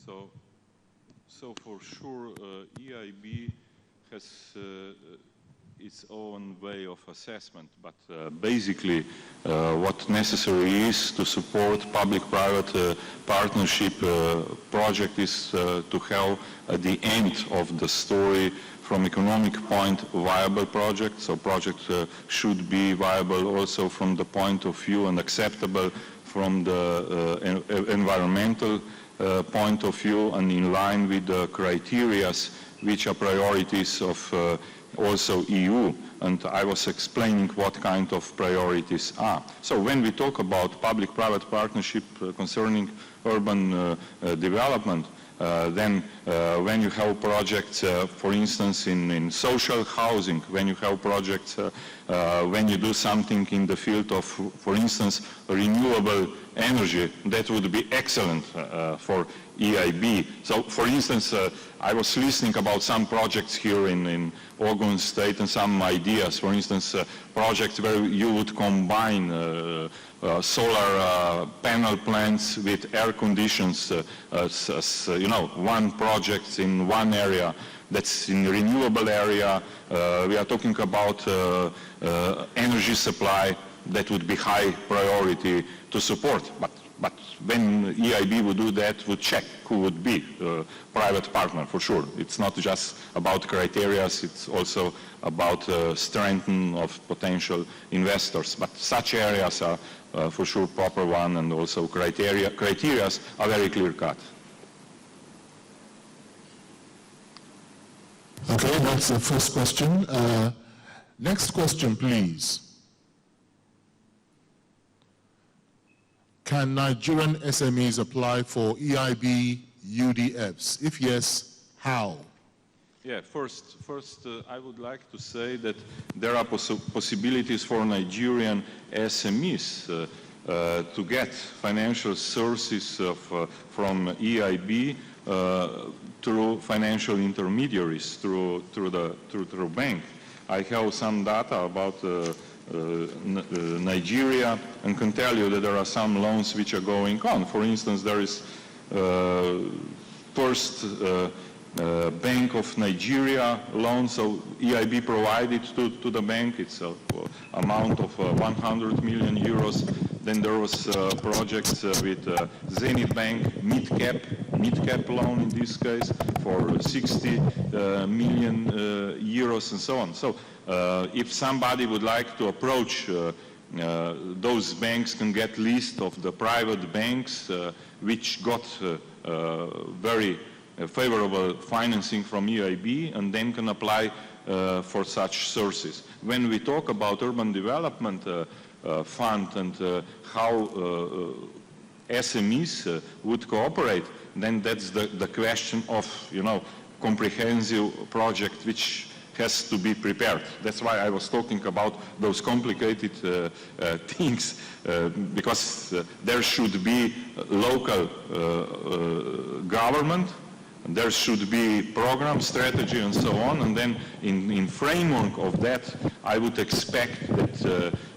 So for sure, EIB has its own way of assessment, but basically what necessary is to support public-private partnership project is to have at the end of the story from economic point viable project. So project should be viable also from the point of view and acceptable from the environmental point of view and in line with the criteria which are priorities of also EU, and I was explaining what kind of priorities are. So when we talk about public-private partnership concerning urban development, then when you have projects, for instance, in social housing, when you have projects, when you do something in the field of, for instance, renewable energy, that would be excellent for EIB. So, for instance, I was listening about some projects here in Ogun state and some ideas, for instance, projects where you would combine solar panel plants with air conditions as you know, one project in one area that's in renewable area. We are talking about energy supply that would be high priority to support. But when EIB would do that, would check who would be private partner for sure. It's not just about criteria, it's also about strengthening of potential investors. But such areas are for sure proper one, and also criteria are very clear cut. Okay, that's the first question. Next question, please. Can Nigerian SMEs apply for EIB UDFs? If yes, how? Yeah, first I would like to say that there are possibilities for Nigerian SMEs to get financial sources from EIB through financial intermediaries, through bank. I have some data about Nigeria and can tell you that there are some loans which are going on. For instance, there is first Bank of Nigeria loan, so EIB provided to the bank. It's an amount of 100 million euros. Then there was projects with Zenith Bank, mid-cap loan in this case, for 60 million euros and so on. So if somebody would like to approach those banks, can get list of the private banks which got very favorable financing from EIB, and then can apply for such sources. When we talk about urban development fund and how SMEs would cooperate, then that's the question of, you know, comprehensive project which has to be prepared. That's why I was talking about those complicated things, because there should be local government, there should be program, strategy, and so on, and then in framework of that, I would expect that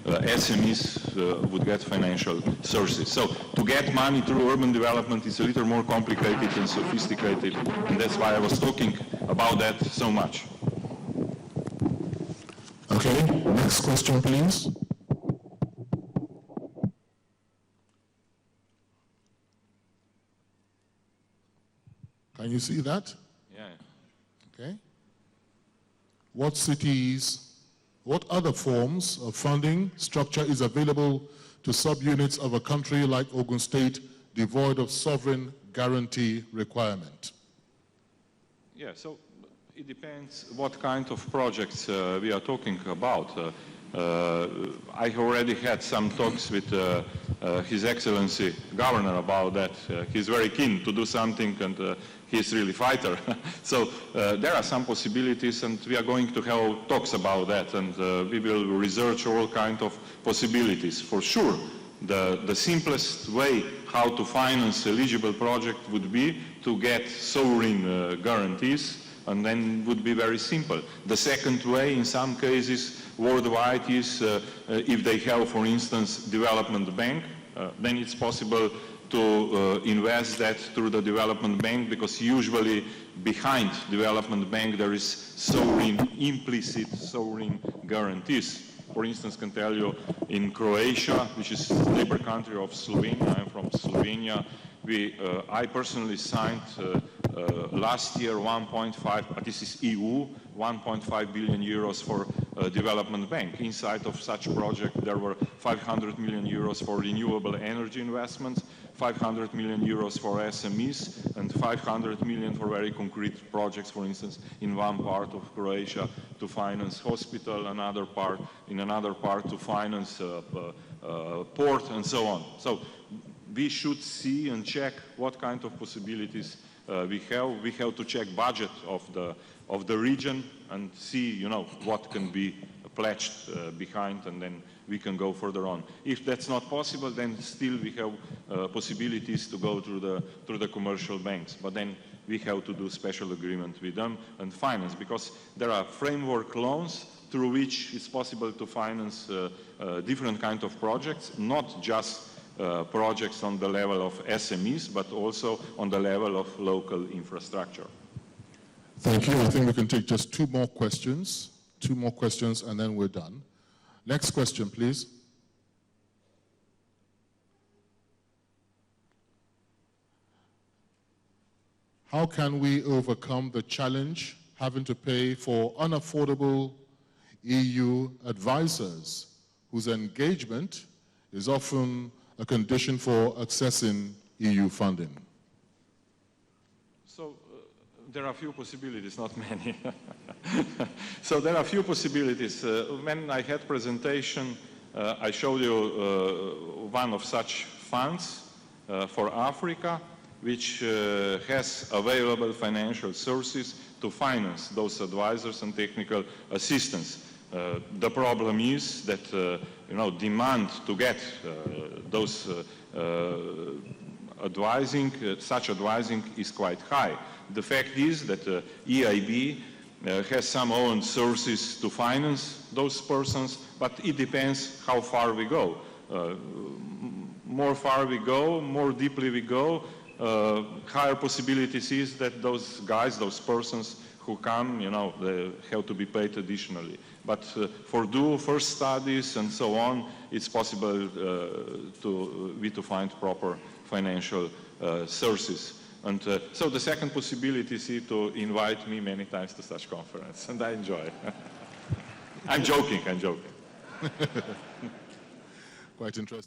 SMEs would get financial sources. So to get money through urban development is a little more complicated and sophisticated, and that's why I was talking about that so much. Okay, next question, please. Can you see that? Yeah. Okay. What cities, what other forms of funding structure is available to subunits of a country like Ogun State devoid of sovereign guarantee requirement? Yeah, so it depends what kind of projects we are talking about. I already had some talks with His Excellency Governor about that. He's very keen to do something, and he's really fighter. So there are some possibilities, and we are going to have talks about that, and we will research all kinds of possibilities. For sure, the simplest way how to finance eligible project would be to get sovereign guarantees, and then would be very simple. The second way, in some cases, worldwide is if they have, for instance, development bank, then it's possible to invest that through the development bank, because usually behind development bank there is sovereign, implicit sovereign guarantees. For instance, can tell you in Croatia, which is neighbor country of Slovenia, I'm from Slovenia, I personally signed last year 1.5, but this is EU, 1.5 billion euros for development bank. Inside of such project there were 500 million euros for renewable energy investments, 500 million euros for SMEs, and 500 million for very concrete projects, for instance, in one part of Croatia to finance hospital, in another part to finance port, and so on. So we should see and check what kind of possibilities we have. We have to check budget of the region and see, what can be pledged behind, and then we can go further on. If that's not possible, then still we have possibilities to go through the commercial banks. But then we have to do special agreement with them and finance, because there are framework loans through which it's possible to finance different kind of projects, not just projects on the level of SMEs, but also on the level of local infrastructure. Thank you. I think we can take just two more questions, and then we're done. Next question, please. How can we overcome the challenge having to pay for unaffordable EU advisors whose engagement is often a condition for accessing EU funding? So there are a few possibilities, not many. So there are a few possibilities. When I had presentation, I showed you one of such funds for Africa, which has available financial sources to finance those advisors and technical assistance. The problem is that demand to get those such advising is quite high. The fact is that EIB has some own sources to finance those persons, but it depends how far we go. More far we go, more deeply we go, higher possibilities is that those guys, those persons who come, they have to be paid additionally. But for first studies and so on, it's possible to find proper financial sources. And so the second possibility is to invite me many times to such conference, and I enjoy. I'm joking. Quite interesting.